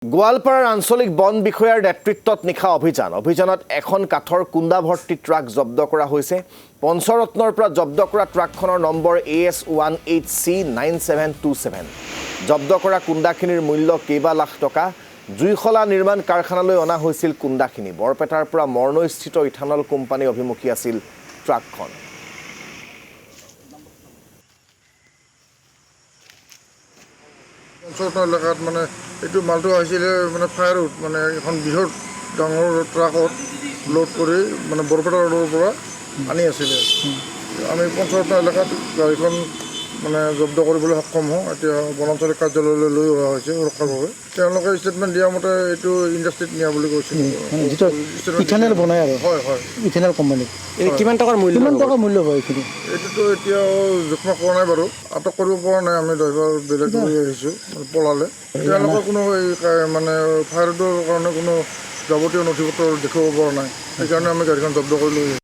গোৱালপাৰাৰ আঞ্চলিক বন বিষয়াৰ নেতৃত্বত নিশা অভিযানত এখন কাঠৰ কুন্দা ভৰ্তি ট্ৰাক জব্দ কৰা হৈছে। পঞ্চৰত্নৰ পৰা জব্দ কৰা ট্ৰাকখনৰ নম্বৰ AS18C9727। জব্দ কৰা কুন্দাখিনিৰ মূল্য কেইবা লাখ টকা। জুইশলা নিৰ্মাণ কাৰখানালৈ অনা হৈছিল কুন্দাখিনি। বৰপেটাৰ পৰা মৰ্ণস্থিত ইথানল কোম্পানী অভিমুখী আছিল ট্ৰাকখন। পঞ্চৰত্ন এলেকাত মানে এইটো মালটো আহিছিলে মানে ফায়াৰত মানে এখন বৃহৎ ডাঙৰ ট্ৰাকত লোড কৰি মানে বৰপেটা ৰোডৰ পৰা আনি আছিলে। আমি পঞ্চৰত্ন এলেকাত গাড়ীখন মানে জব্দ কৰিবলৈ সক্ষম হওঁ। এতিয়া বনাঞ্চল কাৰ্যালয়লৈ লৈ অহা হৈছে সুৰক্ষাৰ বাবে। তেওঁলোকে ষ্টেটমেণ্ট দিয়া মতে এইটো ইণ্ডাষ্ট্ৰীত নিয়া বুলি কৈছিল। ইথানেল বনায় আৰু হয় হয় ইথানেল কোম্পানী। কিমান টকাৰ মূল্য হয় এইখিনি? এইটোতো এতিয়াও জোখমা কৰা নাই বাৰু, আটক কৰিব পৰা নাই। আমি ড্ৰাইভাৰ বেলেগ লৈ আহিছোঁ পলালে। তেওঁলোকৰ কোনো এই মানে ফায়াৰটোৰ কাৰণে কোনো যাৱতীয় নথি পত্ৰ দেখুৱাব পৰা নাই। সেইকাৰণে আমি গাড়ীখন জব্দ কৰি লৈ আহিছোঁ।